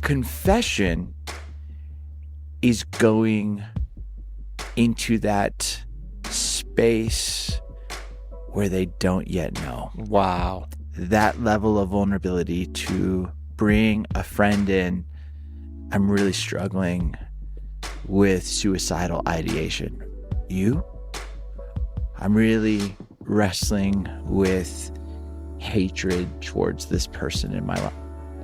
Confession is going into that space where they don't yet know. Wow. That level of vulnerability to bring a friend in. I'm really struggling with suicidal ideation. You? I'm really wrestling with hatred towards this person in my life.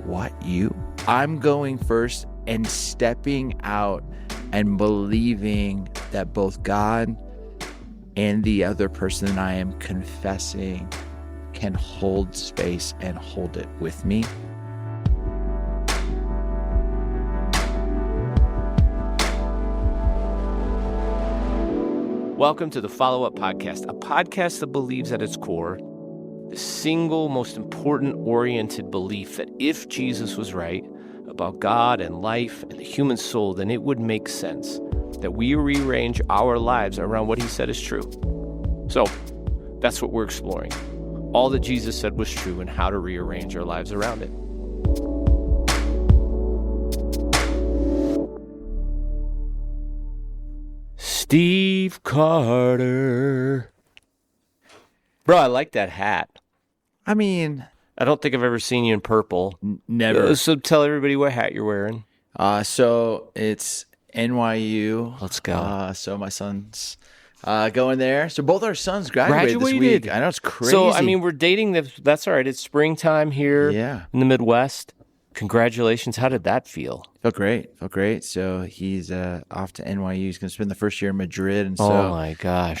What? You? I'm going first and stepping out and believing that both God and the other person I am confessing can hold space and hold it with me. Welcome to the Follow-Up Podcast, a podcast that believes at its core the single most important oriented belief that if Jesus was right about God and life and the human soul, then it would make sense that we rearrange our lives around what he said is true. So that's what we're exploring. All that Jesus said was true and how to rearrange our lives around it. Steve Carter. Bro, I like that hat. I mean, I don't think I've ever seen you in purple. Never. So tell everybody what hat you're wearing. So it's NYU. Let's go. So my son's going there. So both our sons graduated this week. I know, it's crazy. So, I mean, we're dating. That's all right. It's springtime here in the Midwest. Congratulations. How did that feel? Felt great. So he's off to NYU. He's going to spend the first year in Madrid. And so oh, my gosh.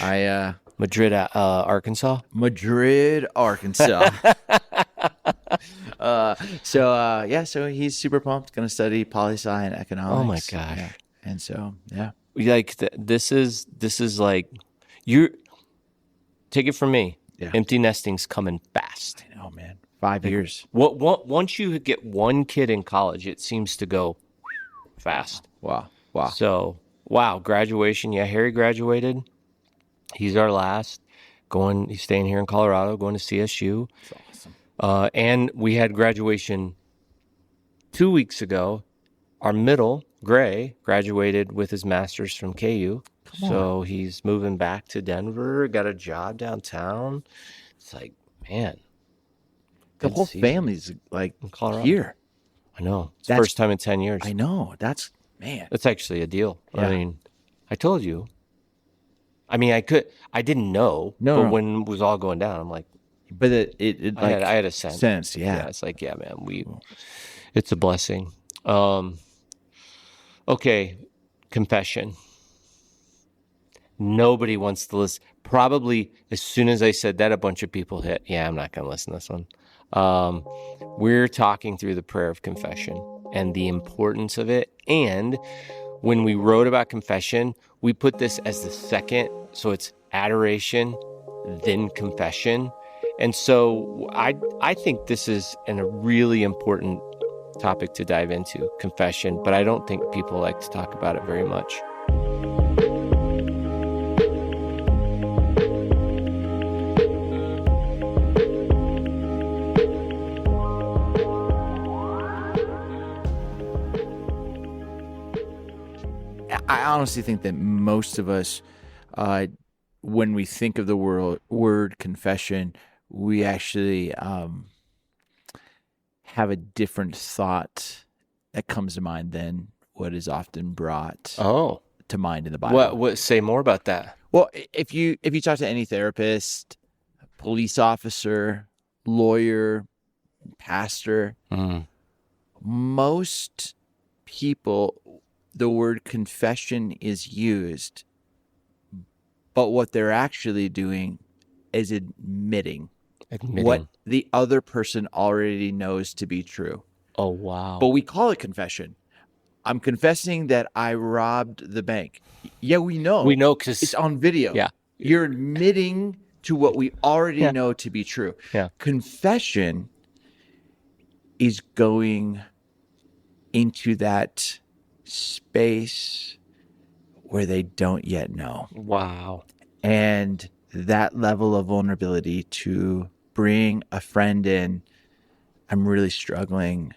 Madrid, Arkansas? Madrid, Arkansas. So he's super pumped. Going to study poli-sci and economics. Oh, my gosh. Yeah. And so, yeah. Like, this is like, you take it from me. Yeah. Empty nesting's coming fast. I know, man. 5 years. Once you get one kid in college, it seems to go fast. Wow. So, graduation. Yeah, Harry graduated. He's our last. He's staying here in Colorado, going to CSU. That's awesome. And we had graduation 2 weeks ago. Our middle, Gray, graduated with his master's from KU. So he's moving back to Denver, got a job downtown. It's like, man. The whole family's like in Colorado. Here. I know. It's the first time in 10 years. I know. That's actually a deal. Yeah. I mean, I told you. I mean, I didn't know. But when it was all going down, I'm like. But it I had a sense. Yeah. It's like, yeah, man, it's a blessing. Okay. Confession. Nobody wants to listen. Probably as soon as I said that, a bunch of people hit. Yeah, I'm not going to listen to this one. We're talking through the prayer of confession and the importance of it. And when we wrote about confession, we put this as the second. So it's adoration, then confession. And so I think this is a really important topic to dive into, confession. But I don't think people like to talk about it very much. I honestly think that most of us, when we think of the word confession, we actually have a different thought that comes to mind than what is often brought to mind in the Bible. What? Say more about that. Well, if you talk to any therapist, police officer, lawyer, pastor, most people, the word confession is used, but what they're actually doing is admitting what the other person already knows to be true. Oh, wow. But we call it confession. I'm confessing that I robbed the bank. Yeah, we know. We know because it's on video. Yeah. You're admitting to what we already know to be true. Yeah. Confession is going into that space where they don't yet know. Wow. And that level of vulnerability to bring a friend in. I'm really struggling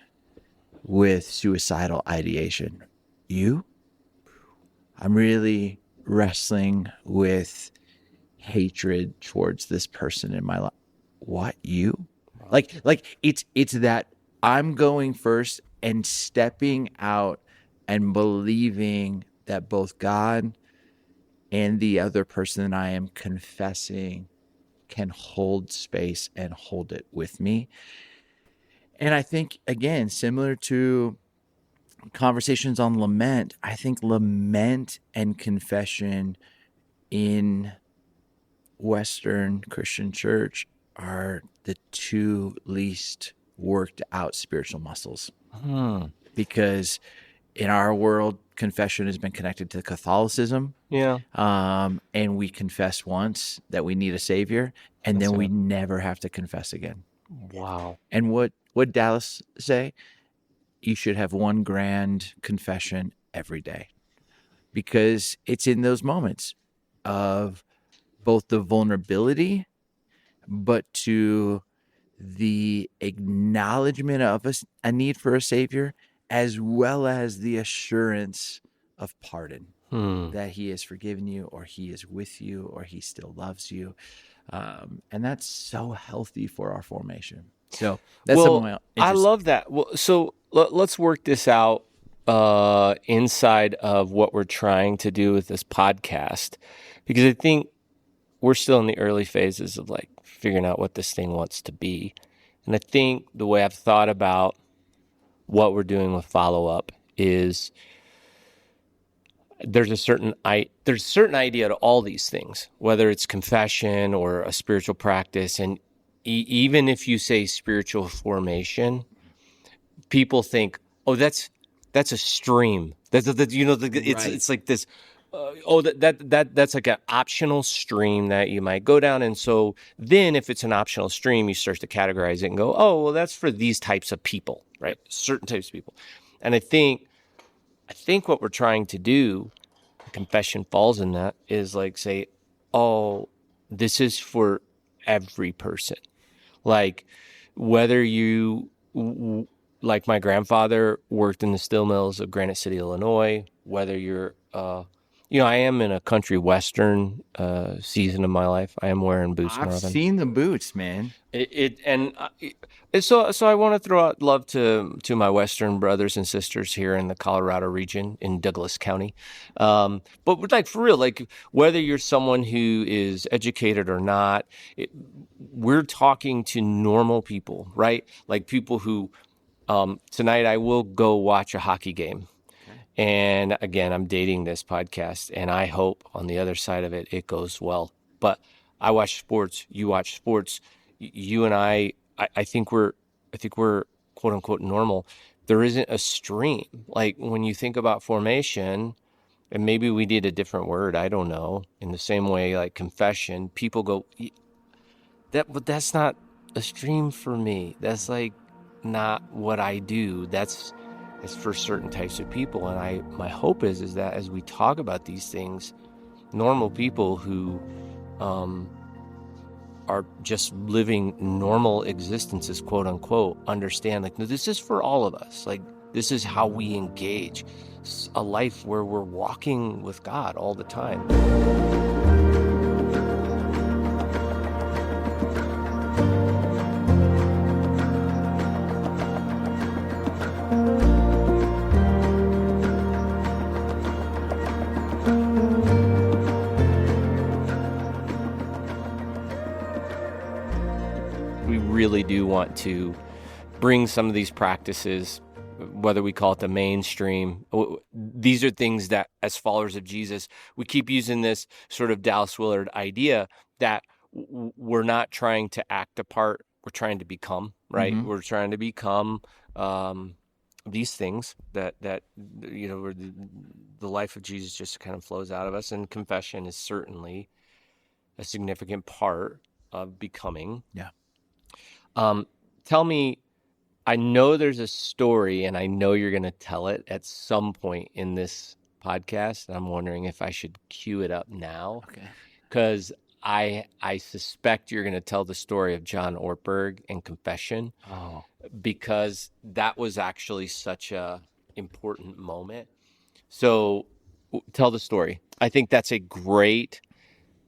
with suicidal ideation. You? I'm really wrestling with hatred towards this person in my life. What, you? Like it's that I'm going first and stepping out and believing that both God and the other person that I am confessing can hold space and hold it with me. And I think, again, similar to conversations on lament, I think lament and confession in Western Christian church are the two least worked out spiritual muscles. Because in our world, confession has been connected to Catholicism. Yeah. And we confess once that we need a savior, and then we never have to confess again. Wow. And what Dallas say? You should have one grand confession every day, because it's in those moments of both the vulnerability, but to the acknowledgement of a need for a savior, as well as the assurance of pardon, that he has forgiven you, or he is with you, or he still loves you. And that's so healthy for our formation. So that's some of my I interest. love that. Well, so let's work this out inside of what we're trying to do with this podcast, because I think we're still in the early phases of like figuring out what this thing wants to be. And I think the way I've thought about what we're doing with follow-up is there's a certain idea to all these things, whether it's confession or a spiritual practice. And even if you say spiritual formation, people think, oh, that's a stream. It's like this. That's like an optional stream that you might go down. And so then if it's an optional stream, you start to categorize it and go, oh, well, that's for these types of people, right? Certain types of people. And I think what we're trying to do, confession falls in that, is like say, oh, this is for every person. Like whether you, like my grandfather worked in the steel mills of Granite City, Illinois, whether you're, I am in a country western season of my life. I am wearing boots more I've often. seen the boots, man. So I want to throw out love to my Western brothers and sisters here in the Colorado region in Douglas County. But like for real, like whether you're someone who is educated or not, we're talking to normal people, right? Like people who, tonight I will go watch a hockey game. And again, I'm dating this podcast, and I hope on the other side of it, it goes well. But I watch sports. You watch sports. You and I think we're quote unquote normal. There isn't a stream. Like when you think about formation, and maybe we need a different word. I don't know. In the same way, like confession, people go, but that's not a stream for me. That's like not what I do. That's for certain types of people. And my hope is that as we talk about these things, normal people who are just living normal existences, quote unquote, understand like, no, this is for all of us. Like this is how we engage a life where we're walking with God all the time. Really do want to bring some of these practices, whether we call it the mainstream. These are things that as followers of Jesus, we keep using this sort of Dallas Willard idea that we're not trying to act a part, we're trying to become, right? Mm-hmm. We're trying to become these things that where the life of Jesus just kind of flows out of us, and confession is certainly a significant part of becoming. Yeah. Tell me, I know there's a story, and I know you're going to tell it at some point in this podcast. I'm wondering if I should cue it up now. Okay. Because I suspect you're going to tell the story of John Ortberg and confession, because that was actually such a important moment. So tell the story. I think that's a great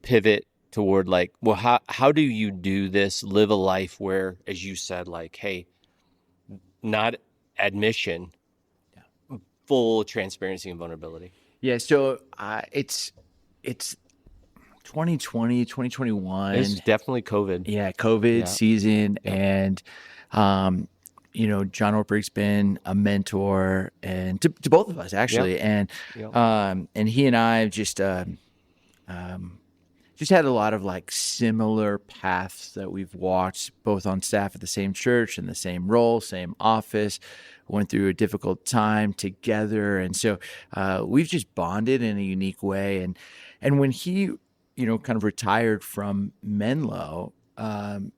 pivot toward, like, well, how do you do this, live a life where, as you said, like, hey, not admission, full transparency and vulnerability. Yeah. So it's 2020, 2021. It's definitely COVID. Yeah, COVID season. And, John Ortberg's been a mentor and to both of us, actually. And he and I have just had a lot of like similar paths that we've walked, both on staff at the same church, in the same role, same office, went through a difficult time together. And so we've just bonded in a unique way. And when he, kind of retired from Menlo,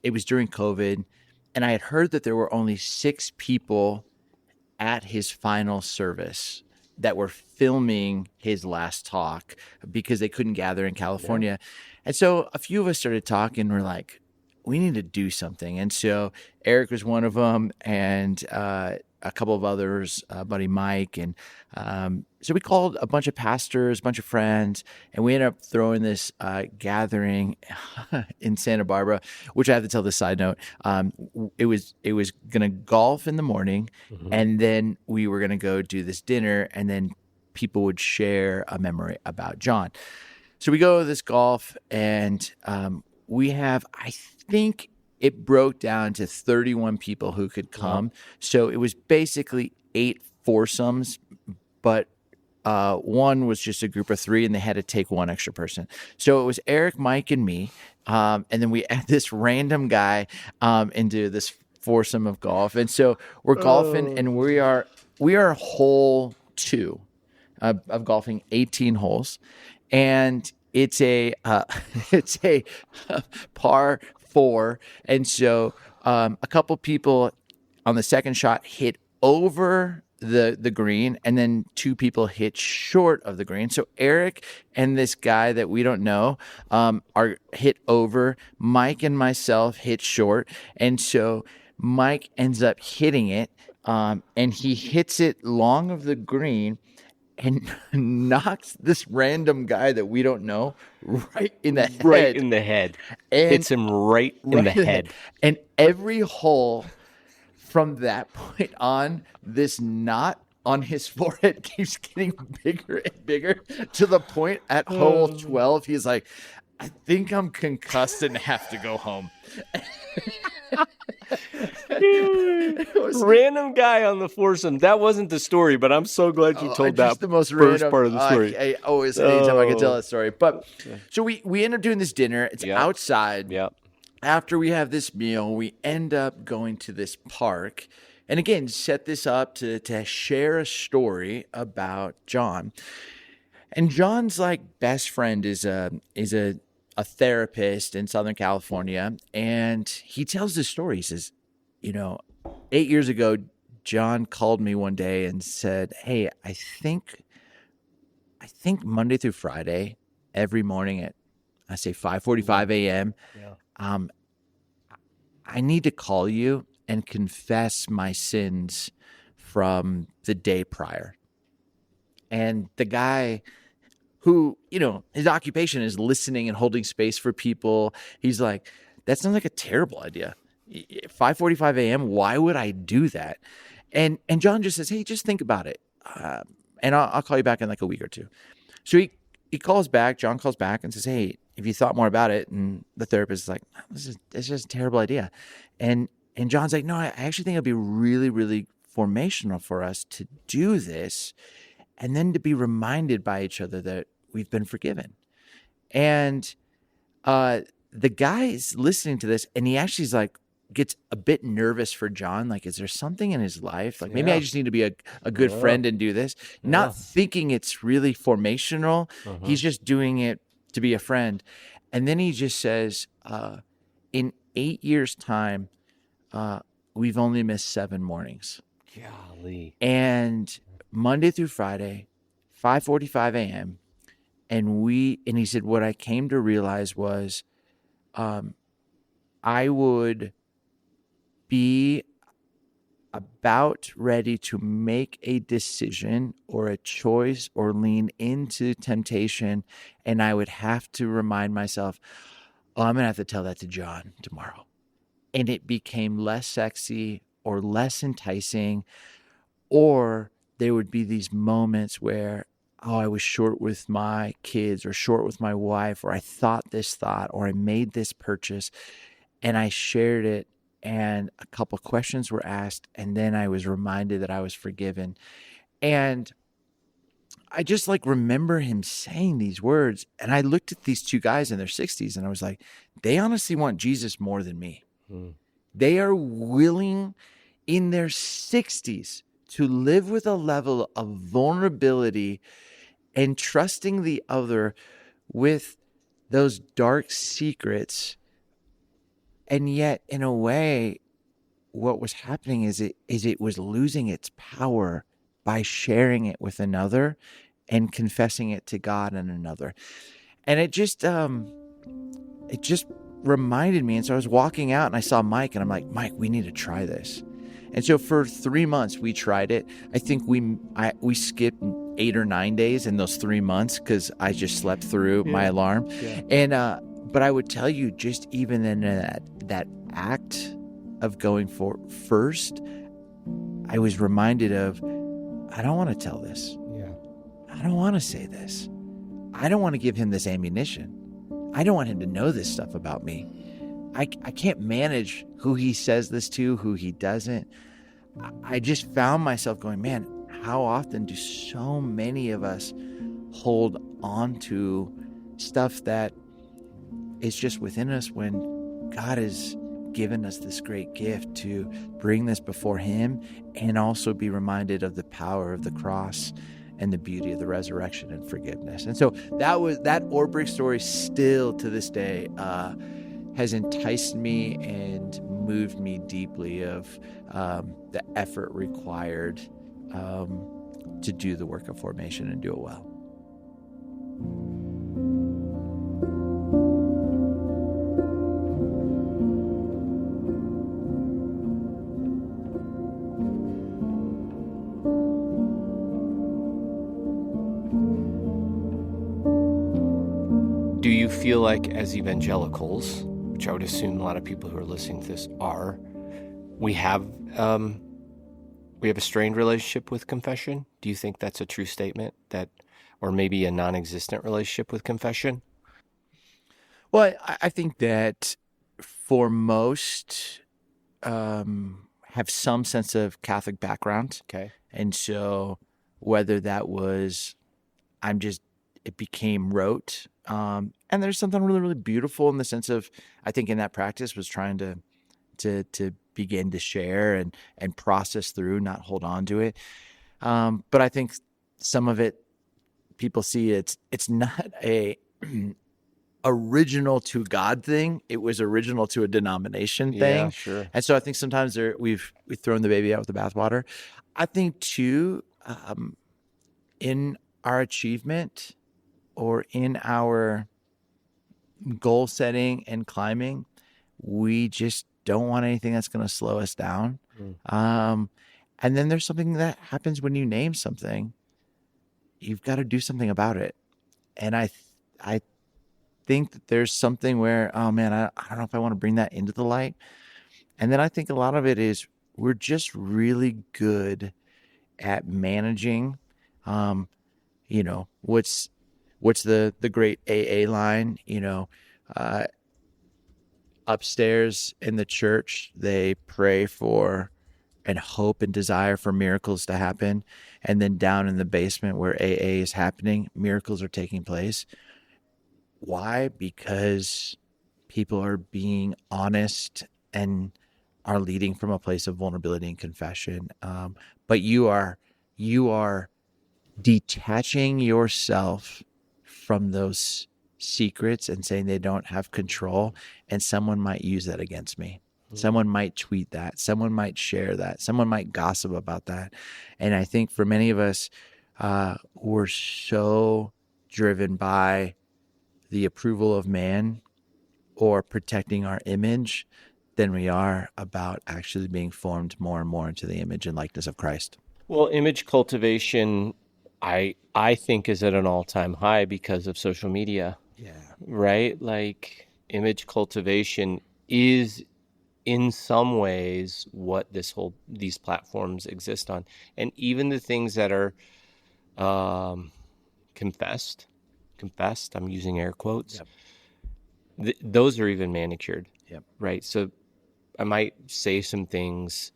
it was during COVID, and I had heard that there were only 6 people at his final service that were filming his last talk because they couldn't gather in California. And so a few of us started talking. We're like, we need to do something. And so Eric was one of them, and a couple of others, buddy Mike. And so we called a bunch of pastors, a bunch of friends, and we ended up throwing this gathering in Santa Barbara, which I have to tell this side note. It was going to golf in the morning, and then we were going to go do this dinner, and then people would share a memory about John. So we go to this golf, and we have, I think it broke down to 31 people who could come. Wow. So it was basically 8 foursomes, but one was just a group of 3, and they had to take one extra person. So it was Eric, Mike, and me. And then we add this random guy into this foursome of golf. And so we're golfing, and we are hole 2 of golfing 18 holes. And it's a par 4. And so a couple people on the second shot hit over the green, and then 2 people hit short of the green. So Eric and this guy that we don't know are hit over. Mike and myself hit short. And so Mike ends up hitting it, and he hits it long of the green and knocks this random guy that we don't know right in the head. Right in the head. And hits him right in the head. And every hole from that point on, this knot on his forehead keeps getting bigger and bigger, to the point at hole 12, he's like, I think I'm concussed and have to go home. Random guy on the foursome. That wasn't the story, but I'm so glad you told that the most first random part of the story. I always, anytime I can tell that story. But so we end up doing this dinner. It's outside. Yep. After we have this meal, we end up going to this park. And again, set this up to share a story about John. And John's like best friend is a therapist in Southern California, and he tells this story. He says, 8 years ago, John called me one day and said, "Hey, I think Monday through Friday, every morning at, I say 5:45 a.m. I need to call you and confess my sins from the day prior." And the guy, who, his occupation is listening and holding space for people, he's like, that sounds like a terrible idea. 5:45 a.m., why would I do that? And John just says, hey, just think about it. And I'll call you back in like a week or 2. So he calls back, John calls back and says, hey, if you thought more about it? And the therapist is like, it's just a terrible idea. And John's like, no, I actually think it'll be really, really formational for us to do this, and then to be reminded by each other that we've been forgiven. And the guy's listening to this, and he actually is like, gets a bit nervous for John. Like, is there something in his life? Like, maybe I just need to be a good friend and do this. Not thinking it's really formational. He's just doing it to be a friend. And then he just says, in 8 years' time, we've only missed 7 mornings. Golly. And Monday through Friday, 5:45 a.m. And he said, what I came to realize was I would be about ready to make a decision or a choice or lean into temptation, and I would have to remind myself, oh, I'm going to have to tell that to John tomorrow. And it became less sexy or less enticing, or there would be these moments where, oh, I was short with my kids or short with my wife, or I thought this thought, or I made this purchase, and I shared it, and a couple questions were asked, and then I was reminded that I was forgiven. And I just like remember him saying these words, and I looked at these two guys in their 60s, and I was like, they honestly want Jesus more than me. They are willing in their 60s to live with a level of vulnerability and trusting the other with those dark secrets. And yet, in a way, what was happening is it was losing its power by sharing it with another and confessing it to God and another. And it just reminded me. And so I was walking out and I saw Mike, and I'm like, Mike, we need to try this. And so for 3 months we tried it. I think we skipped 8 or 9 days in those 3 months because I just slept through my alarm. And but I would tell you, just even in that act of going for first, I was reminded of, I don't want to tell this. I don't want to say this. I don't want to give him this ammunition. I don't want him to know this stuff about me. I can't manage who he says this to, who he doesn't. I just found myself going, man, how often do so many of us hold on to stuff that is just within us when God has given us this great gift to bring this before him and also be reminded of the power of the cross and the beauty of the resurrection and forgiveness. And so that Orbrick story still to this day has enticed me and moved me deeply of the effort required to do the work of formation and do it well. Do you feel like, as evangelicals, which I would assume a lot of people who are listening to this are, we have a strained relationship with confession? Do you think that's a true statement, that, or maybe a non-existent relationship with confession? Well, I think that for most have some sense of Catholic background. Okay. And so whether that was, it became rote. And there's something really, really beautiful in the sense of, I think in that practice was trying to begin to share and process through, not hold on to it. But I think some of it, people see it's not a original to God thing. It was original to a denomination thing. Yeah, sure. And so I think sometimes we've thrown the baby out with the bathwater. I think too, in our achievement or in our goal setting and climbing, we just don't want anything that's going to slow us down. And then there's something that happens when you name something. You've got to do something about it. And I think that there's something where, oh man, I don't know if I want to bring that into the light. And then I think a lot of it is we're just really good at managing, what's the great AA line, upstairs in the church, they pray for and hope and desire for miracles to happen. And then down in the basement where AA is happening, miracles are taking place. Why? Because people are being honest and are leading from a place of vulnerability and confession. But you are detaching yourself from those secrets and saying they don't have control, and someone might use that against me. Someone might tweet that. Someone might share that. Someone might gossip about that. And I think for many of us, we're so driven by the approval of man or protecting our image than we are about actually being formed more and more into the image and likeness of Christ. Well, image cultivation, I think is at an all-time high because of social media, Yeah. right? Like image cultivation is in some ways what these platforms exist on. And even the things that are um, confessed, I'm using air quotes, Yep. those are even manicured, Yep. right? So I might say some things,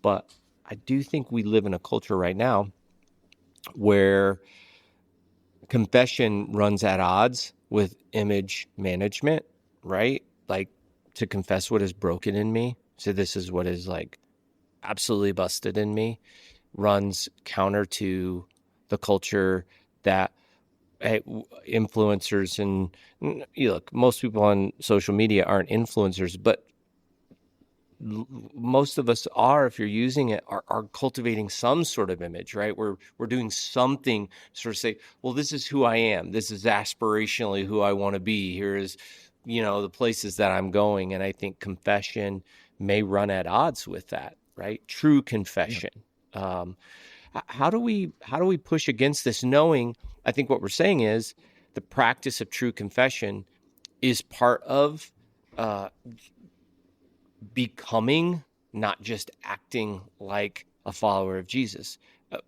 but I do think we live in a culture right now where confession runs at odds with image management, right? Like to confess what is broken in me. So this is what is like absolutely busted in me, runs counter to the culture that influencers and you look, most people on social media aren't influencers, but most of us are, if you're using it, are cultivating some sort of image, right? We're doing something to sort of say, well, this is who I am. This is aspirationally who I want to be. Here is, the places that I'm going. And I think confession may run at odds with that, right? True confession. Yeah. How do we push against this, knowing, I think what we're saying is the practice of true confession is part of uh, becoming, not just acting like a follower of Jesus. Uh,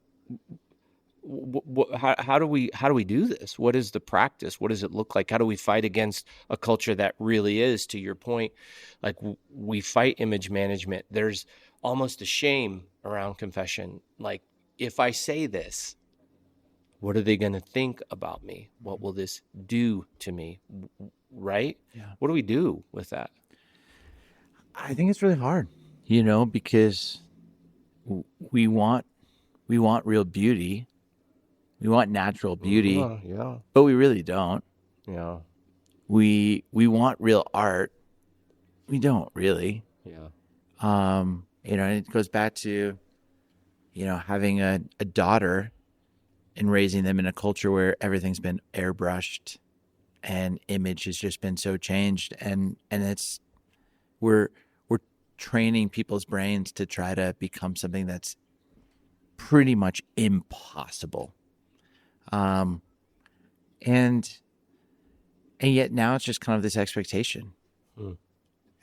how do we do this? What is the practice? What does it look like? How do we fight against a culture that really is, to your point, like we fight image management? There's almost a shame around confession. Like, if I say this, what are they going to think about me? What will this do to me? Right? Yeah. What do we do with that? I think it's really hard, because we want real beauty. We want natural beauty, Yeah. but we really don't. Yeah. We want real art. We don't really. Yeah. And it goes back to, having a daughter and raising them in a culture where everything's been airbrushed and image has just been so changed, and it's we're training people's brains to try to become something that's pretty much impossible. Um, and yet now it's just kind of this expectation. Mm.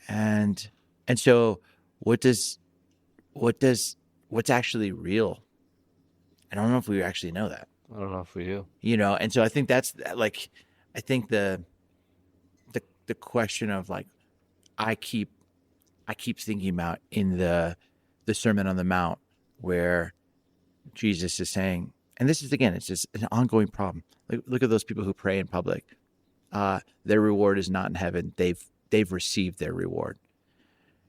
And so what does what's actually real? I don't know if we actually know that. I don't know if we do. And so I think that's like, I think the question of like, I keep thinking about in the Sermon on the Mount, where Jesus is saying, and this is, again, it's just an ongoing problem. Like, look at those people who pray in public. Their reward is not in heaven. They've received their reward.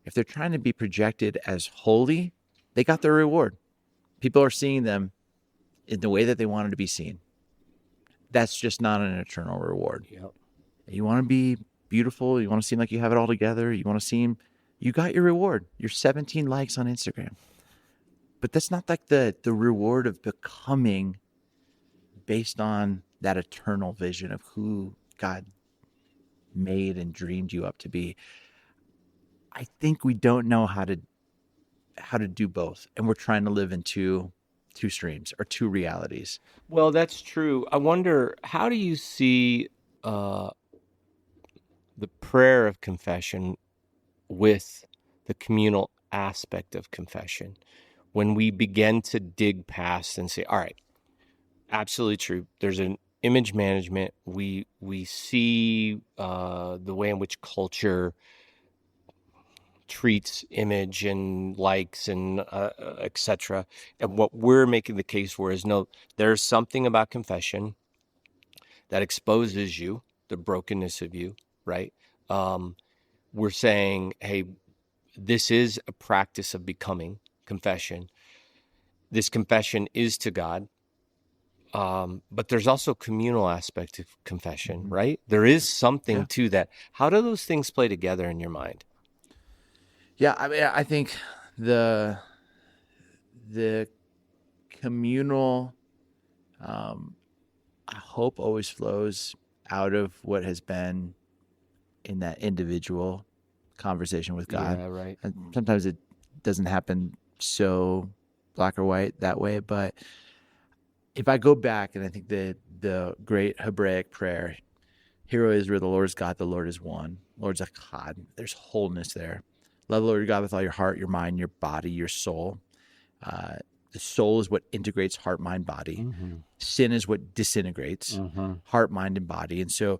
If they're trying to be projected as holy, they got their reward. People are seeing them in the way that they wanted to be seen. That's just not an eternal reward. Yep. You want to be beautiful. You want to seem like you have it all together. You want to seem, you got your reward. Your 17 likes on Instagram. But that's not like the reward of becoming based on that eternal vision of who God made and dreamed you up to be. I think we don't know how to do both, and we're trying to live in two streams or two realities. Well, that's true. I wonder, how do you see uh, the prayer of confession with the communal aspect of confession? When we begin to dig past and say, all right, absolutely true. There's an image management. We see the way in which culture treats image and likes and etc. And what we're making the case for is, no, there's something about confession that exposes you, the brokenness of you, right? We're saying, hey, this is a practice of becoming, confession. This confession is to God. But there's also communal aspect of confession, Mm-hmm. right? There is something to that. How do those things play together in your mind? Yeah, I mean, I think the communal hope always flows out of what has been in that individual conversation with God. Yeah, right. And sometimes it doesn't happen so black or white that way, but if I go back and I think the great Hebraic prayer, Hero Israel, the Lord is God, the Lord is one. Lord's Echad. There's wholeness there. Love the Lord your God with all your heart, your mind, your body, your soul. Uh, the soul is what integrates heart, mind, body. Mm-hmm. Sin is what disintegrates heart, mind, and body. And so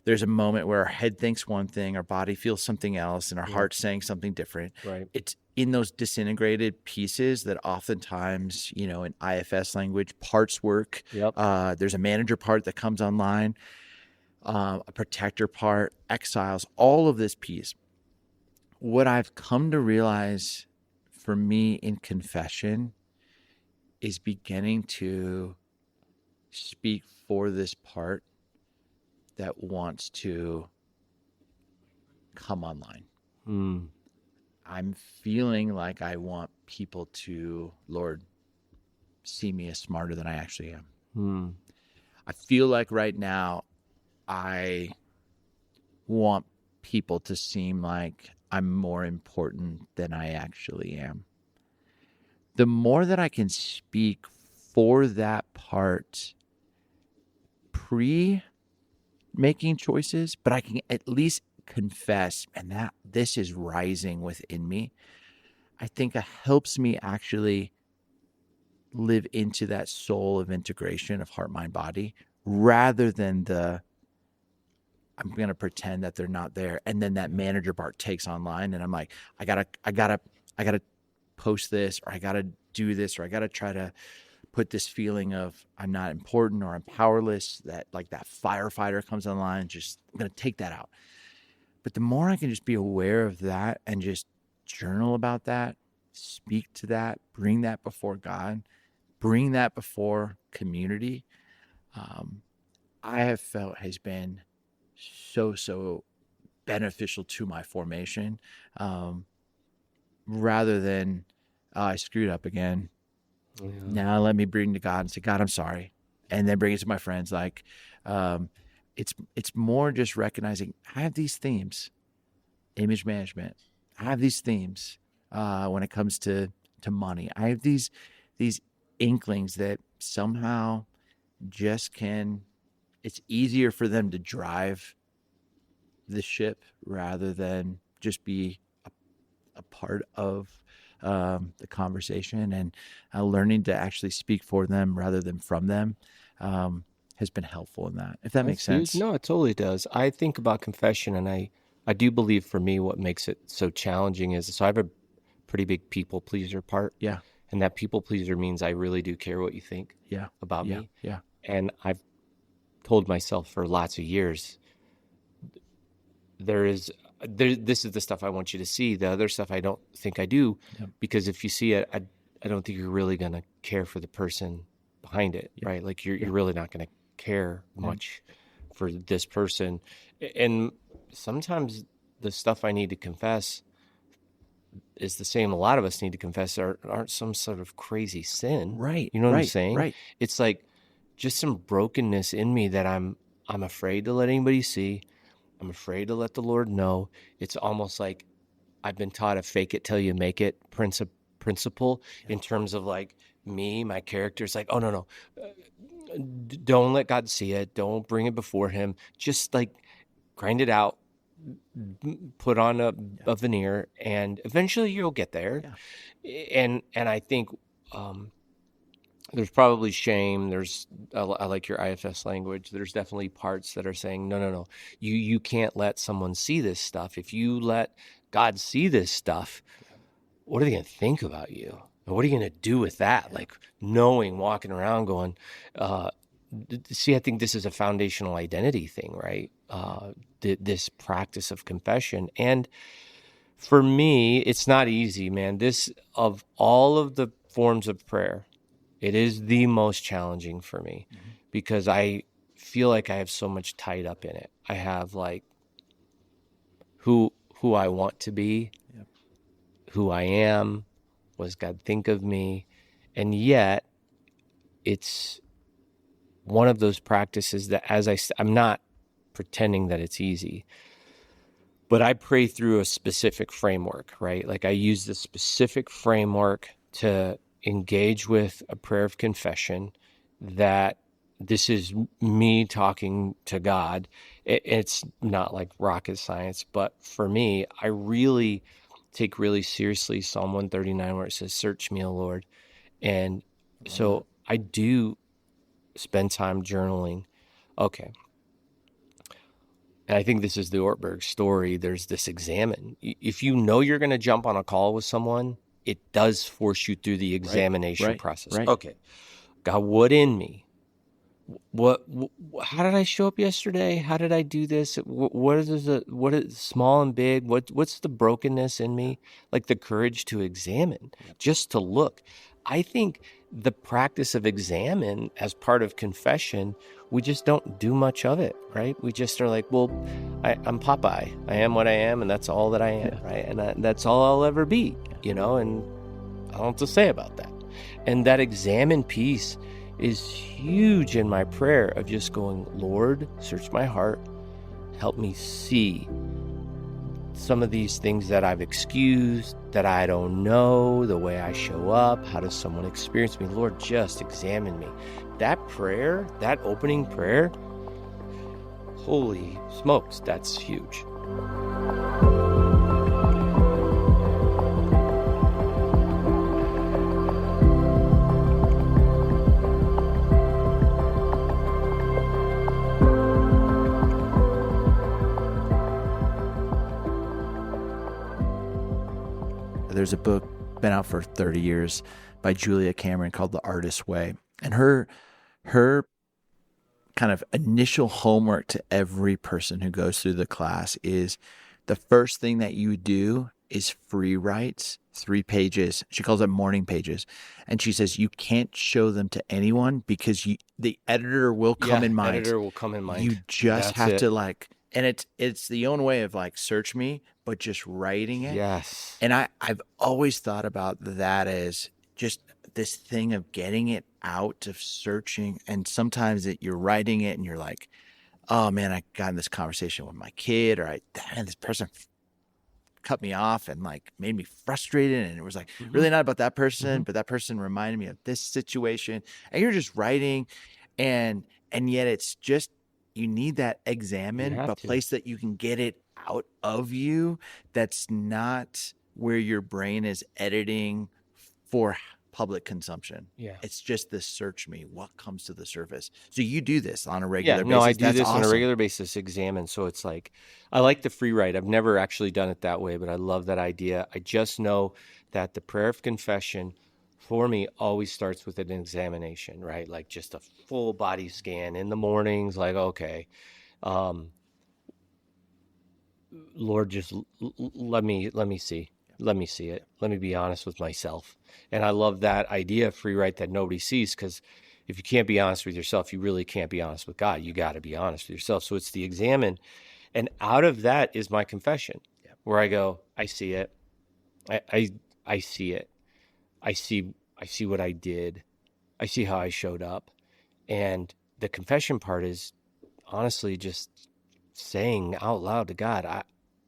there's a moment where our head thinks one thing, our body feels something else, and our heart's saying something different. Right. It's in those disintegrated pieces that oftentimes, in IFS language, parts work. Yep. There's a manager part that comes online, a protector part, exiles, all of this piece. What I've come to realize for me in confession is beginning to speak for this part that wants to come online. I'm feeling like I want people to, Lord, see me as smarter than I actually am. I feel like right now I want people to seem like I'm more important than I actually am. The more that I can speak for that part pre making choices, but I can at least confess, and that this is rising within me, I think it helps me actually live into that soul of integration of heart, mind, body, rather than I'm going to pretend that they're not there. And then that manager part takes online and I'm like, I gotta post this, or I gotta do this, or I gotta try to put this feeling of I'm not important or I'm powerless, that like that firefighter comes online, just I'm going to take that out. But the more I can just be aware of that and just journal about that, speak to that, bring that before God, bring that before community, I have felt has been so beneficial to my formation, rather than I screwed up again. Yeah. Now let me bring to God and say, God, I'm sorry. And then bring it to my friends. Like, it's more just recognizing I have these themes, image management. I have these themes when it comes to money. I have these inklings that somehow just it's easier for them to drive the ship rather than just be a part of the conversation, and learning to actually speak for them rather than from them has been helpful in that, if that makes sense. Huge. No, it totally does. I think about confession, and I do believe for me what makes it so challenging is, so I have a pretty big people pleaser part. Yeah. And that people pleaser means I really do care what you think about me. Yeah. And I've told myself for lots of years, this is the stuff I want you to see. The other stuff I don't think I do, because if you see it, I don't think you're really going to care for the person behind it, right? Like you're really not going to care much for this person. And sometimes the stuff I need to confess is the same a lot of us need to confess aren't some sort of crazy sin. Right. You know what I'm saying? Right. It's like just some brokenness in me that I'm afraid to let anybody see. I'm afraid to let the Lord know. It's almost like I've been taught a fake it till you make it principle in terms of like me, my character. It's like, oh, no. Don't let God see it. Don't bring it before him. Just like grind it out, put on a veneer, and eventually you'll get there. Yeah. And I think there's probably shame. I like your IFS language. There's definitely parts that are saying, no. You can't let someone see this stuff. If you let God see this stuff, what are they going to think about you? And what are you going to do with that? Like knowing, walking around going, see, I think this is a foundational identity thing, right? This practice of confession. And for me, it's not easy, man. This, of all of the forms of prayer, it is the most challenging for me because I feel like I have so much tied up in it. I have like who I want to be, who I am, what does God think of me? And yet it's one of those practices that I'm not pretending that it's easy, But I pray through a specific framework, right? Like I use the specific framework to engage with a prayer of confession that this is me talking to God. It's not like rocket science, but for me, I really take really seriously Psalm 139 where it says, "Search me, O Lord." And so I do spend time journaling. Okay. And I think this is the Ortberg story. There's this examine. If you know you're going to jump on a call with someone, it does force you through the examination process. Right. Okay. God, what in me? How did I show up yesterday? How did I do this? What is small and big? What's the brokenness in me? Like the courage to examine, just to look. I think the practice of examine as part of confession, we just don't do much of it, right? We just are like, well, I'm Popeye. I am what I am, and that's all that I am, right? And that's all I'll ever be, and I don't know what to say about that. And that examine piece is huge in my prayer of just going, Lord, search my heart, help me see some of these things that I've excused, that I don't know, the way I show up, how does someone experience me? Lord, just examine me. That prayer, that opening prayer, holy smokes, that's huge. There's a book been out for 30 years by Julia Cameron called The Artist's Way. And her kind of initial homework to every person who goes through the class is the first thing that you do is free writes 3 pages. She calls it morning pages. And she says you can't show them to anyone because the editor will come in mind. Editor will come in mind. You just have to and it's the own way of search me, but just writing it. Yes. And I've always thought about that as just this thing of getting it out, of searching. And sometimes you're writing it and you're like, oh man, I got in this conversation with my kid, or this person cut me off and made me frustrated. And it was really not about that person, but that person reminded me of this situation. And you're just writing and yet it's just, you need that examine, but place that you can get it out of you. That's not where your brain is editing for public consumption. Yeah. It's just this search me, what comes to the surface. So you do this on a regular basis. No, I do That's this awesome. on a regular basis, examine. So it's I like the free write. I've never actually done it that way, but I love that idea. I just know that the prayer of confession for me always starts with an examination, right? Like just a full body scan in the mornings, okay, Lord, just let me see. Let me see it. Let me be honest with myself. And I love that idea of free write that nobody sees, because if you can't be honest with yourself, you really can't be honest with God. You got to be honest with yourself. So it's the examine. And out of that is my confession, where I go, I see it. I see it. I see what I did. I see how I showed up. And the confession part is honestly just saying out loud to God,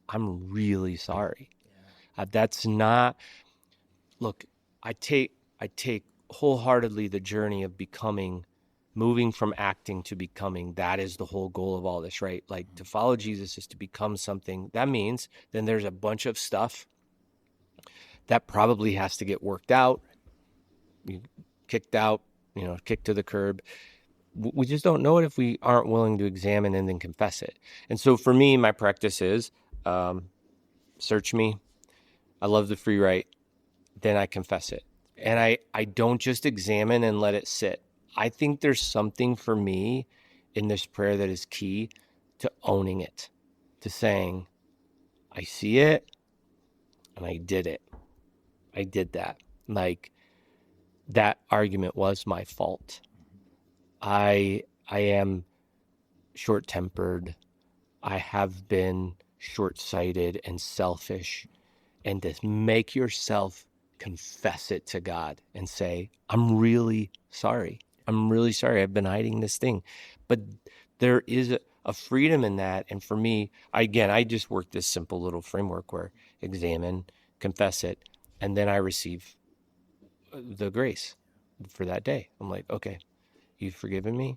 I'm really sorry. That's not, look, I take wholeheartedly the journey of moving from acting to becoming. That is the whole goal of all this, right? To follow Jesus is to become something. That means then there's a bunch of stuff that probably has to get worked out, kicked out, kicked to the curb. We just don't know it if we aren't willing to examine and then confess it. And so for me, my practice is search me. I love the free write. Then I confess it. And I don't just examine and let it sit. I think there's something for me in this prayer that is key to owning it, to saying, I see it and I did it. I did that. That argument was my fault. I am short-tempered. I have been short-sighted and selfish. And to make yourself confess it to God and say, I'm really sorry. I'm really sorry. I've been hiding this thing. But there is a freedom in that. And for me, I just work this simple little framework where examine, confess it, and then I receive the grace for that day. I'm like, okay, you've forgiven me.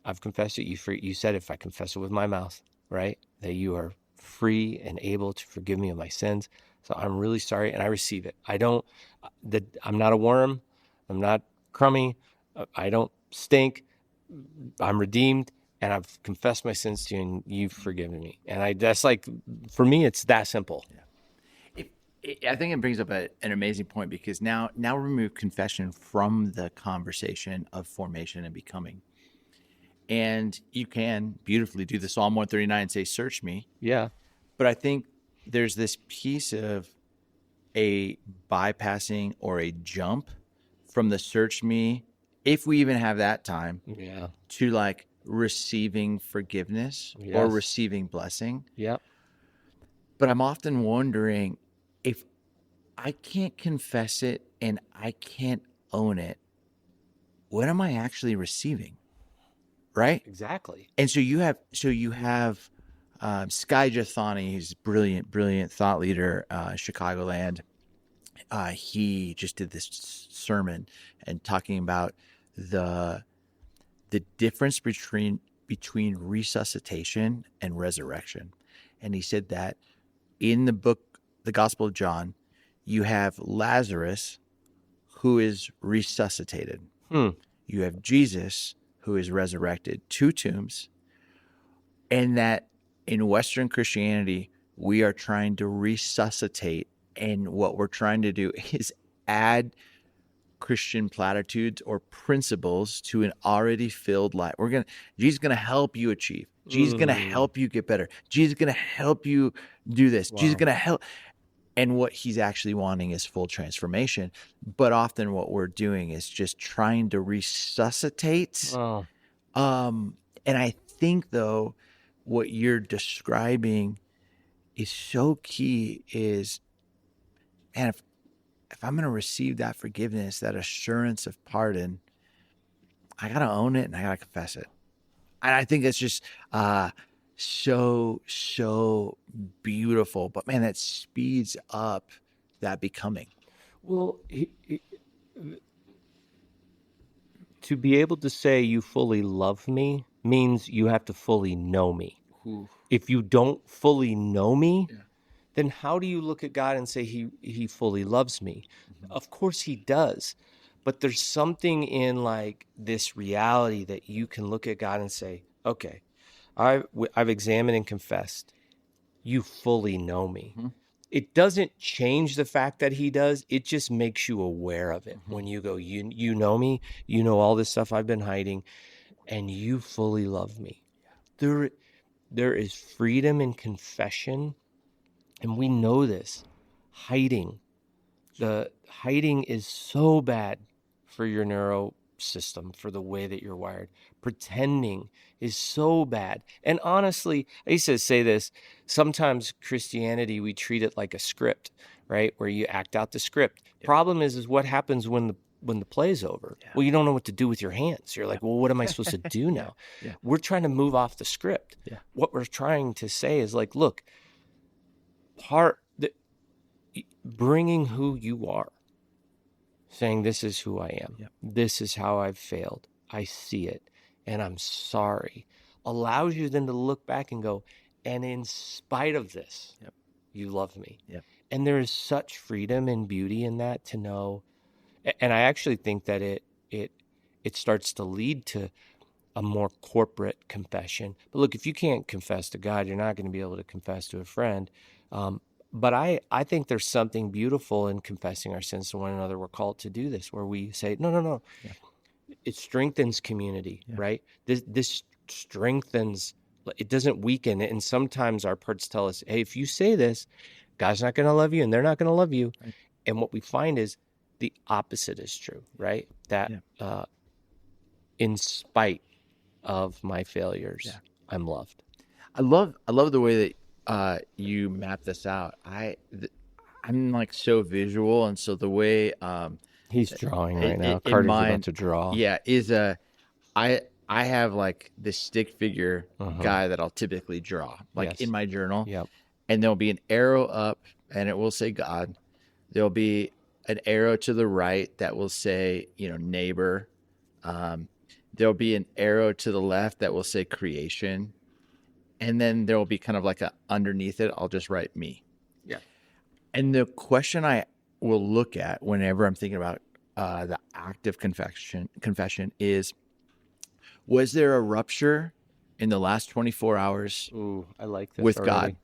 I've confessed it. You said if I confess it with my mouth, right, that you are free and able to forgive me of my sins. So I'm really sorry, and I receive it. I'm not a worm. I'm not crummy. I don't stink. I'm redeemed, and I've confessed my sins to you, and you've forgiven me. And that's like, for me, it's that simple. I think it brings up an amazing point, because now remove confession from the conversation of formation and becoming. And you can beautifully do the Psalm 139 and say, search me. Yeah. But I think there's this piece of a bypassing or a jump from the search me, if we even have that time, Yeah. to like receiving forgiveness or Yes. receiving blessing. Yep. But I'm often wondering, if I can't confess it and I can't own it, what am I actually receiving? Right? Exactly. And so you have Sky Jathani, who's a brilliant thought leader, Chicagoland. He just did this sermon and talking about the difference between resuscitation and resurrection. And he said that in the Gospel of John, you have Lazarus, who is resuscitated. You have Jesus, who is resurrected, 2 tombs. And that in Western Christianity, we are trying to resuscitate. And what we're trying to do is add Christian platitudes or principles to an already filled life. Jesus is gonna help you achieve. Jesus is gonna help you get better. Jesus is gonna help you do this. Jesus is gonna help. And what he's actually wanting is full transformation. But often what we're doing is just trying to resuscitate. Oh. And I think, though, what you're describing is so key is, man, if I'm going to receive that forgiveness, that assurance of pardon, I got to own it and I got to confess it. And I think that's just so beautiful. But man, that speeds up that becoming. Well, to be able to say you fully love me means you have to fully know me. If you don't fully know me, then how do you look at God and say he fully loves me? Of course he does. But there's something in like this reality that you can look at God and say, okay, I've examined and confessed. You fully know me. It doesn't change the fact that he does. It just makes you aware of it. When you go, you know me, you know all this stuff I've been hiding, and you fully love me. There is freedom in confession, and we know this. The hiding is so bad for your neuro system, for the way that you're wired. Pretending is so bad. And honestly, I used to say this, sometimes Christianity, we treat it like a script, right? Where you act out the script. Problem is what happens when the play's over? Well, you don't know what to do with your hands. You're like, well, what am I supposed to do now? We're trying to move off the script. What we're trying to say is like, look, bringing who you are, saying this is who I am. This is how I've failed. I see it, and I'm sorry. Allows you then to look back and go, and in spite of this, you love me. And there is such freedom and beauty in that, to know. And I actually think that it starts to lead to a more corporate confession. But look, if you can't confess to God, you're not going to be able to confess to a friend. But I think there's something beautiful in confessing our sins to one another. We're called to do this, where we say, no. It strengthens community, right? This strengthens, it doesn't weaken it. And sometimes our parts tell us, hey, if you say this, God's not going to love you and they're not going to love you. Right. And what we find is the opposite is true, right? That in spite of my failures, I'm loved. I love the way that you map this out. I'm like so visual, and so the way he's drawing right now. Carter's about to draw. Yeah, is I I have like this stick figure guy that I'll typically draw, like Yes. in my journal. Yep. And there'll be an arrow up and it will say God. There'll be an arrow to the right that will say, neighbor. There'll be an arrow to the left that will say creation. And then there will be kind of like underneath it, I'll just write me. Yeah. And the question I will look at whenever I'm thinking about the act of confession is, was there a rupture in the last 24 hours Ooh, I like this with already. God?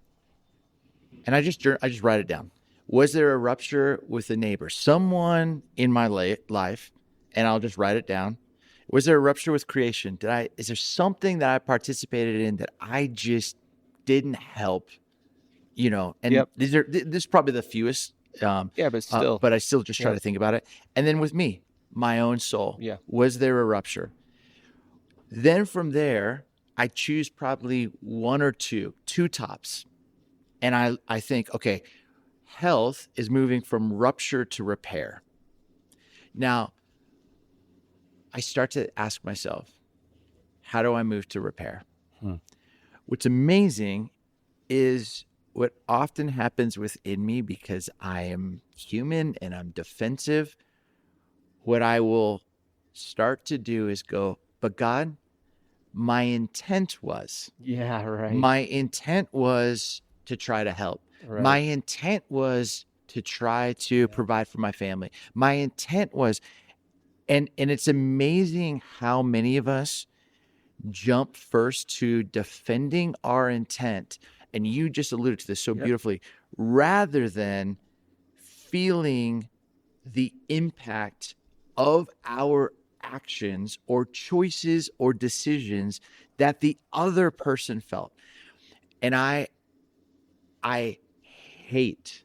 And I just write it down. Was there a rupture with a neighbor, someone in my life? And I'll just write it down. Was there a rupture with creation? Is there something that I participated in that I just didn't help? And Yep. this is probably the fewest. Yeah, but still. But I still just try to think about it. And then with me, my own soul. Yeah. Was there a rupture? Then from there, I choose probably one or two tops. And I think, okay, health is moving from rupture to repair. Now, I start to ask myself, how do I move to repair? What's amazing is what often happens within me, because I am human and I'm defensive. What I will start to do is go, but God, my intent was. Yeah, right. My intent was to try to help. Right. My intent was to try to provide for my family. My intent was, and it's amazing how many of us jump first to defending our intent. And you just alluded to this so beautifully, rather than feeling the impact of our actions or choices or decisions that the other person felt. And I hate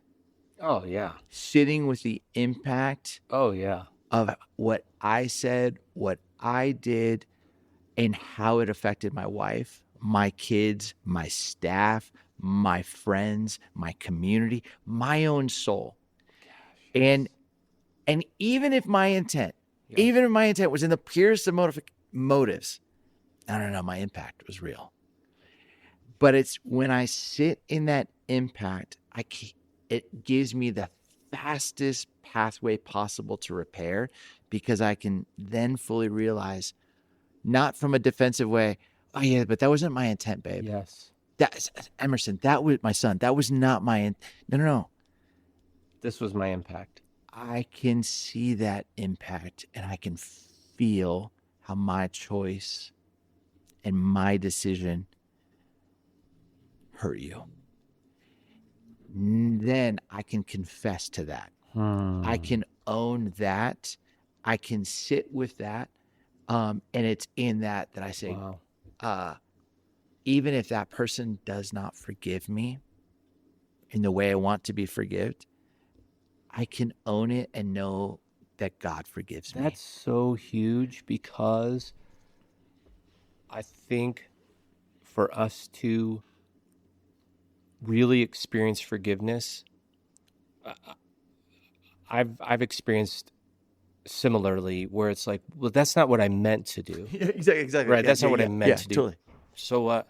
Oh, yeah. sitting with the impact Oh, yeah. of what I said, what I did, and how it affected my wife, my kids, my staff, my friends, my community, my own soul. And even if my intent, was in the purest of motives, no, my impact was real. But it's when I sit in that impact, it gives me the fastest pathway possible to repair, because I can then fully realize, not from a defensive way, oh yeah, but that wasn't my intent, babe. Yes. That's Emerson. That was my son. That was not my intent. No. This was my impact. I can see that impact, and I can feel how my choice and my decision hurt you. Then I can confess to that. I can own that. I can sit with that. And it's in that I say, even if that person does not forgive me in the way I want to be forgiven, I can own it and know that God forgives me. That's so huge, because I think for us to really experience forgiveness, I've experienced similarly, where it's like, well, that's not what I meant to do. Exactly. Right. That's not what I meant to do. Totally. So what?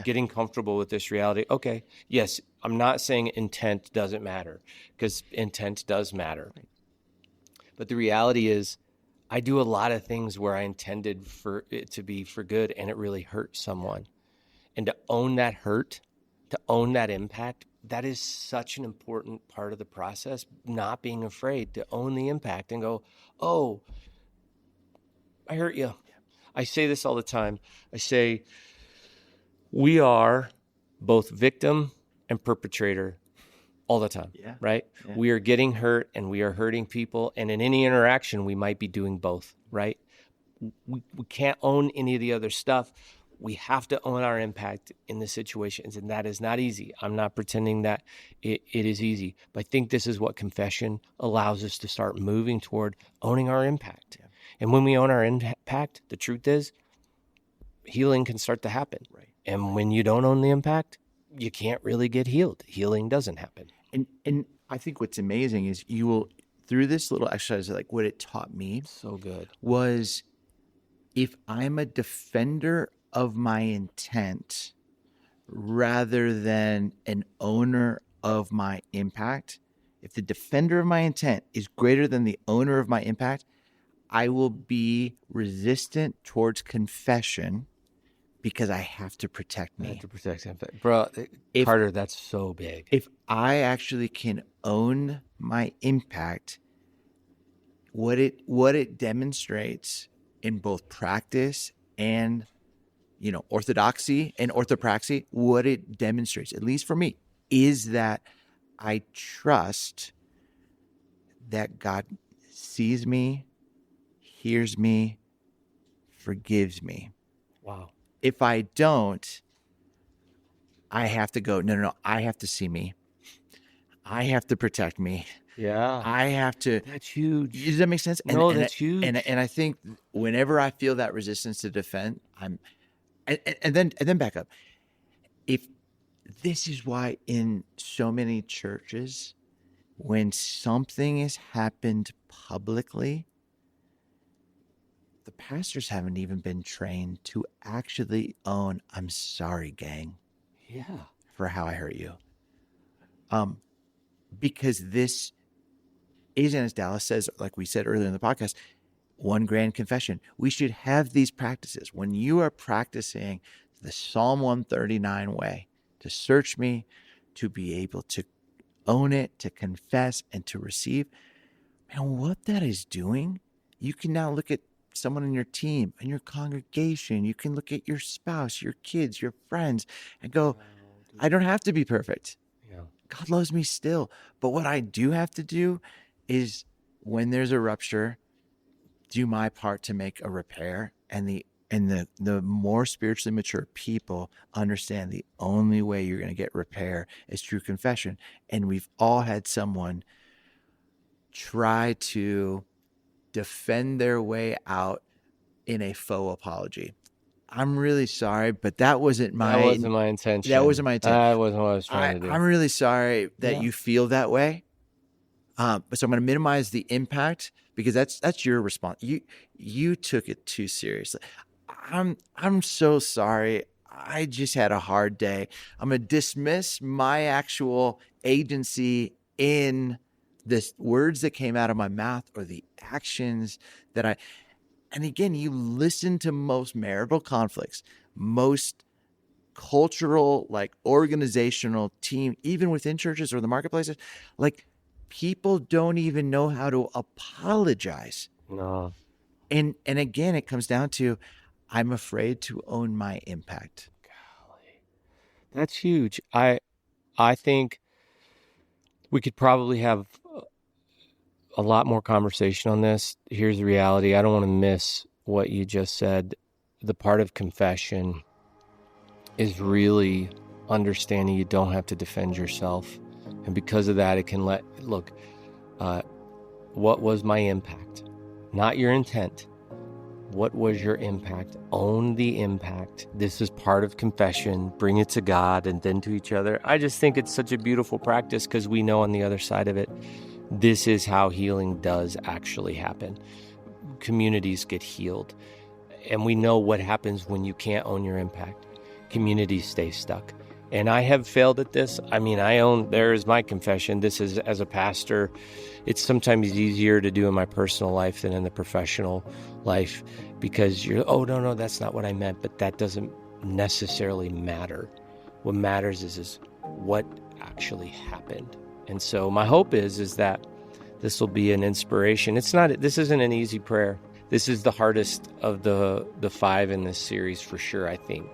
Getting comfortable with this reality. Okay. Yes. I'm not saying intent doesn't matter, because intent does matter. Right. But the reality is, I do a lot of things where I intended for it to be for good, and it really hurt someone. And to own that hurt, to own that impact, that is such an important part of the process. Not being afraid to own the impact and go, oh, I hurt you. I say this all the time. I say, we are both victim and perpetrator all the time, right? Yeah. We are getting hurt and we are hurting people. And in any interaction, we might be doing both, right? We can't own any of the other stuff. We have to own our impact in the situations, and that is not easy. I'm not pretending that it is easy, but I think this is what confession allows us to start moving toward, owning our impact. Yeah. And when we own our impact, the truth is, healing can start to happen. Right. And when you don't own the impact, you can't really get healed. Healing doesn't happen. And I think what's amazing is, you will, through this little exercise, like what it taught me, so good, was if I'm a defender of my intent rather than an owner of my impact, if the defender of my intent is greater than the owner of my impact, I will be resistant towards confession because I have to protect I have me. to protect him. Bro, If Carter, that's so big. if I actually can own my impact, what it demonstrates in both practice and orthodoxy and orthopraxy, what it demonstrates, at least for me, is that I trust that God sees me, hears me, forgives me. Wow. If I don't, I have to go, no, I have to see me. I have to protect me. Yeah. I have to. That's huge. Does that make sense? No, that's huge. And I think whenever I feel that resistance to defend, and then back up. If this is why in so many churches, when something has happened publicly, the pastors haven't even been trained to actually own, I'm sorry, gang, Yeah. for how I hurt you. Because this isn't, as Dallas says, like we said earlier in the podcast, one grand confession. We should have these practices. When you are practicing the Psalm 139 way, to search me, to be able to own it, to confess, and to receive, man, what that is doing, you can now look at someone in your team, in your congregation, you can look at your spouse, your kids, your friends, and go, I don't have to be perfect. Yeah. God loves me still. But what I do have to do is, when there's a rupture, do my part to make a repair. And the more spiritually mature people understand the only way you're going to get repair is through confession. And we've all had someone try to defend their way out in a faux apology. I'm really sorry, but that wasn't my intention. That wasn't my intent. That wasn't what I was trying to do. I'm really sorry that Yeah. you feel that way. But so I'm going to minimize the impact, because that's your response. You took it too seriously. I'm so sorry. I just had a hard day. I'm going to dismiss my actual agency in the words that came out of my mouth or the actions that I. And again, you listen to most marital conflicts, most cultural, like organizational team, even within churches or the marketplaces, like people don't even know how to apologize. No. And again, it comes down to, I'm afraid to own my impact. Golly. That's huge. I think we could probably have a lot more conversation on this. Here's the reality. I don't want to miss what you just said. The part of confession is really understanding you don't have to defend yourself. And because of that, it can look, what was my impact? Not your intent. What was your impact? Own the impact. This is part of confession. Bring it to God and then to each other. I just think it's such a beautiful practice, because we know on the other side of it, this is how healing does actually happen. Communities get healed. And we know what happens when you can't own your impact. Communities stay stuck. And I have failed at this. I mean, there is my confession. This is, as a pastor, it's sometimes easier to do in my personal life than in the professional life, because no, that's not what I meant. But that doesn't necessarily matter. What matters is what actually happened. And so my hope is that this will be an inspiration. This isn't an easy prayer. This is the hardest of the 5 in this series for sure, I think.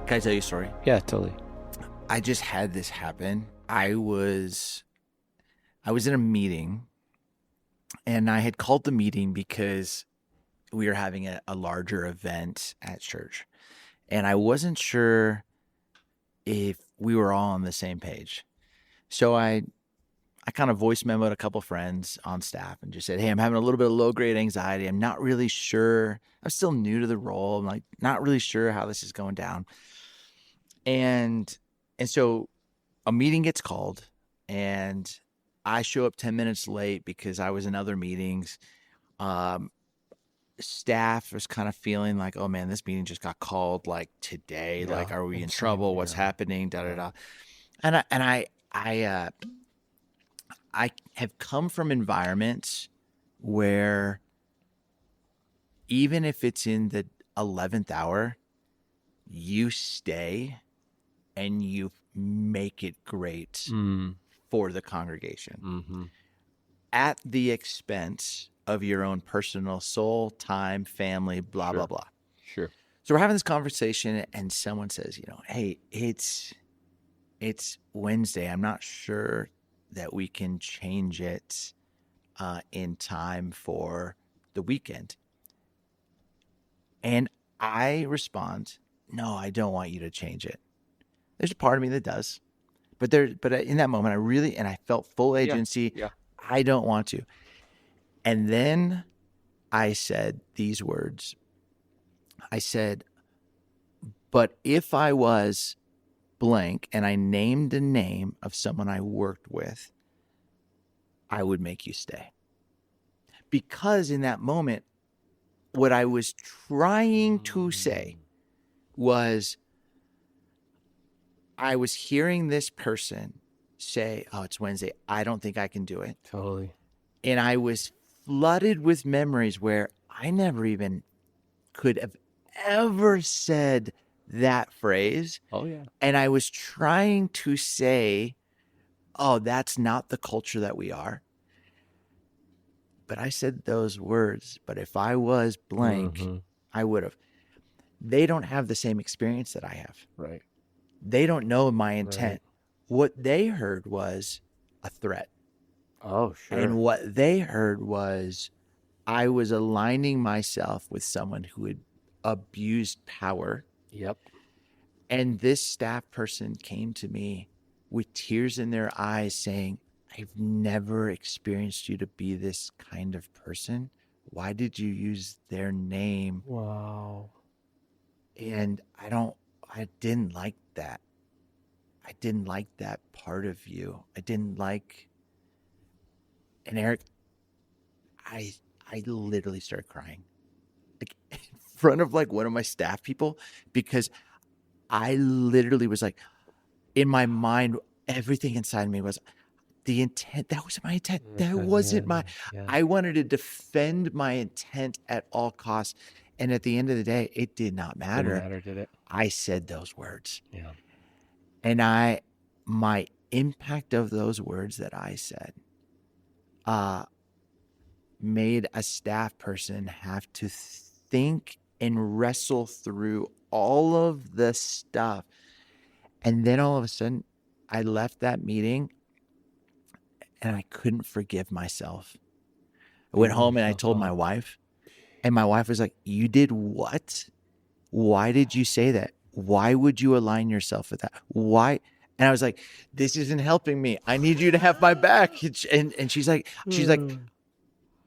Can I tell you a story? Yeah, totally. I just had this happen. I was in a meeting, and I had called the meeting because we were having a larger event at church, and I wasn't sure if we were all on the same page. So I I kind of voice memoed a couple friends on staff and just said, hey, I'm having a little bit of low grade anxiety. I'm not really sure. I'm still new to the role. I'm like not really sure how this is going down. And so a meeting gets called and I show up 10 minutes late because I was in other meetings. Staff was kind of feeling like, oh man, this meeting just got called like today. Yeah, Like, are we in insane. trouble? What's happening? Da da da. And I have come from environments where even if it's in the 11th hour, you stay and you make it great for the congregation at the expense of your own personal soul, time, family, blah, blah, blah. Sure. So we're having this conversation and someone says, hey, it's Wednesday. I'm not sure that we can change it in time for the weekend. And I respond, no, I don't want you to change it. There's a part of me that does, but in that moment, I felt full agency. Yeah. I don't want to. And then I said these words. I said, but if I was blank and I named a name of someone I worked with, I would make you stay. Because in that moment, what I was trying to say was, I was hearing this person say, oh, it's Wednesday. I don't think I can do it. Totally. And I was flooded with memories where I never even could have ever said that phrase. Oh, yeah. And I was trying to say, oh, that's not the culture that we are. But I said those words. But if I was blank, I would have. They don't have the same experience that I have. Right. They don't know my intent. Right. What they heard was a threat. Oh, sure. And what they heard was I was aligning myself with someone who had abused power. Yep. And this staff person came to me with tears in their eyes saying, I've never experienced you to be this kind of person. Why did you use their name? Wow. And I didn't like that. I didn't like that part of you. And Eric, I literally started crying like in front of like one of my staff people, because I literally was like, in my mind, everything inside me was the intent. That was my intent. That wasn't I wanted to defend my intent at all costs. And at the end of the day, it did not matter. Didn't matter, did it? I said those words. Yeah. And my impact of those words that I said, made a staff person have to think and wrestle through all of the stuff. And then all of a sudden, I left that meeting and I couldn't forgive myself. I went home and I told my wife, and my wife was like, you did what? Why did you say that? Why would you align yourself with that? Why? And I was like, this isn't helping me. I need you to have my back. And she's like,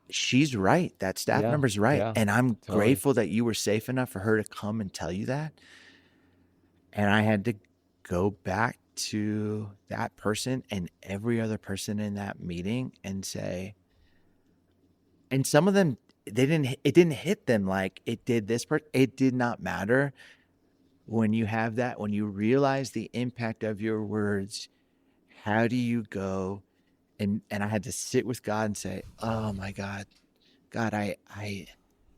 she's right. That staff member's right. Yeah, and I'm grateful that you were safe enough for her to come and tell you that. And I had to go back to that person and every other person in that meeting and say, and some of them, it didn't hit them like it did this person. It did not matter. When you have that, when you realize the impact of your words, how do you go? And I had to sit with God and say, oh my God, I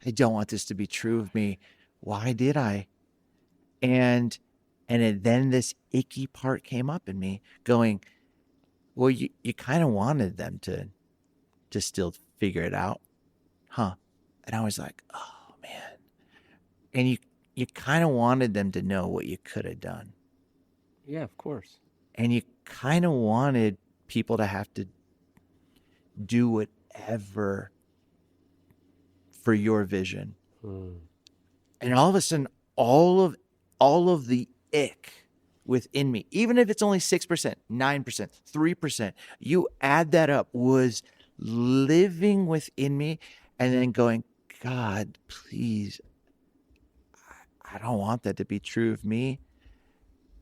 don't want this to be true of me. Why did I? And then this icky part came up in me going, well, you kind of wanted them to still figure it out, huh? And I was like, oh man. And you kind of wanted them to know what you could have done. Yeah, of course. And you kind of wanted people to have to do whatever for your vision. And all of a sudden, all of the ick within me, even if it's only 6%, 9%, 3%, you add that up, was living within me, and then going, God, please, I don't want that to be true of me.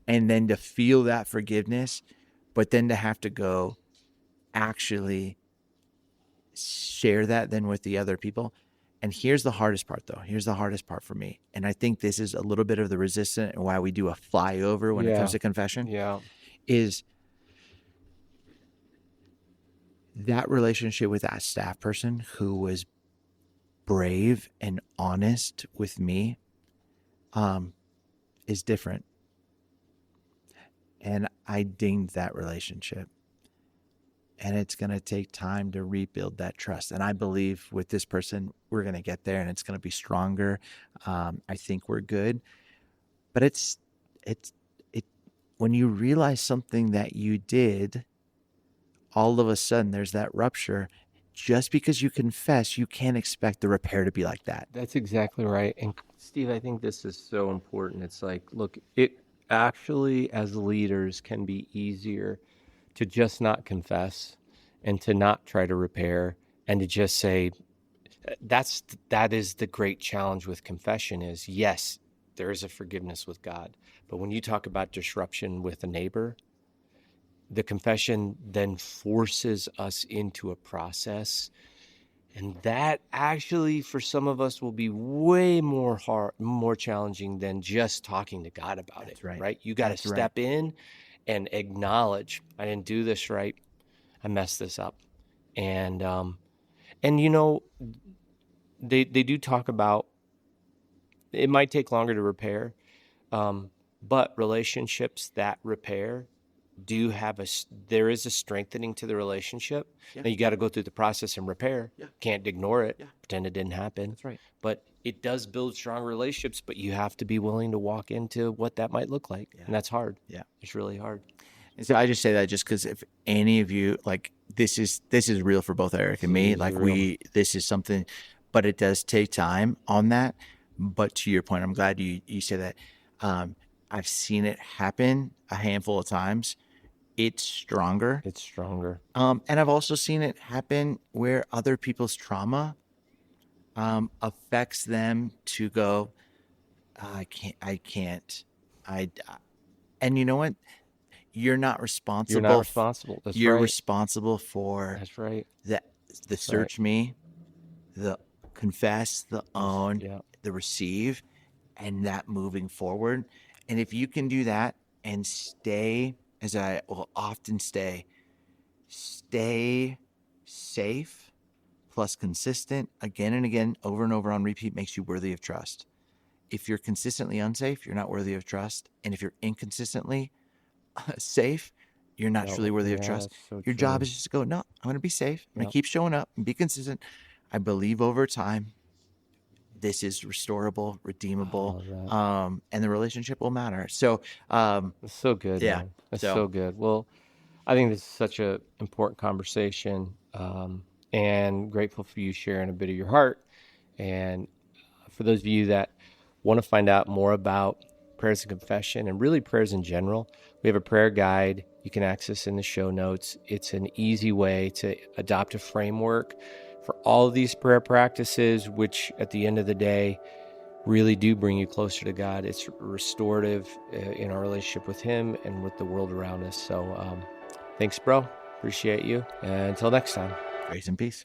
And then to feel that forgiveness, but then to have to go actually share that then with the other people. And here's the hardest part, though. Here's the hardest part for me. And I think this is a little bit of the resistance and why we do a flyover when it comes to confession. Yeah. Is that relationship with that staff person who was brave and honest with me is different. And I dinged that relationship. And it's going to take time to rebuild that trust. And I believe with this person, we're going to get there and it's going to be stronger. I think we're good. But it's when you realize something that you did, all of a sudden there's that rupture. Just because you confess, you can't expect the repair to be like that. That's exactly right. And Steve, I think this is so important. It's like, look, it actually, as leaders, can be easier to just not confess and to not try to repair and to just say, that is the great challenge with confession is, yes, there is a forgiveness with God. But when you talk about disruption with a neighbor, the confession then forces us into a process. And that actually, for some of us, will be way more challenging than just talking to God about it. Right? You got to step in and acknowledge, I didn't do this right. I messed this up. And you know, they do talk about it might take longer to repair, but relationships that repair do have there is a strengthening to the relationship. Yeah. Now you got to go through the process and repair. Yeah. Can't ignore it. Yeah. Pretend it didn't happen. That's right. But it does build strong relationships, but you have to be willing to walk into what that might look like. Yeah. And that's hard. Yeah. It's really hard. And so I just say that just because if any of you, like, this is real for both Eric and me. Like this is something, but it does take time on that. But to your point, I'm glad you say that. I've seen it happen a handful of times. It's stronger. And I've also seen it happen where other people's trauma affects them to go, I can't. And you know what? You're not responsible. You're not responsible. That's You're right. responsible for. That's right. The search me, the confess, the own, the receive, and that moving forward. And if you can do that and stay, as I will often stay safe plus consistent again and again, over and over on repeat, makes you worthy of trust. If you're consistently unsafe, you're not worthy of trust. And if you're inconsistently safe, you're not truly worthy of trust. So your job is just to go, no, I'm going to be safe. I'm going to keep showing up and be consistent. I believe over time, this is restorable, redeemable, and the relationship will matter. So, it's so good. Yeah. Man. It's so good. Well, I think this is such an important conversation, and grateful for you sharing a bit of your heart. And for those of you that want to find out more about prayers of confession and really prayers in general, we have a prayer guide you can access in the show notes. It's an easy way to adopt a framework for all of these prayer practices, which at the end of the day really do bring you closer to God. It's restorative in our relationship with Him and with the world around us. So thanks, bro. Appreciate you. And until next time. Grace and peace.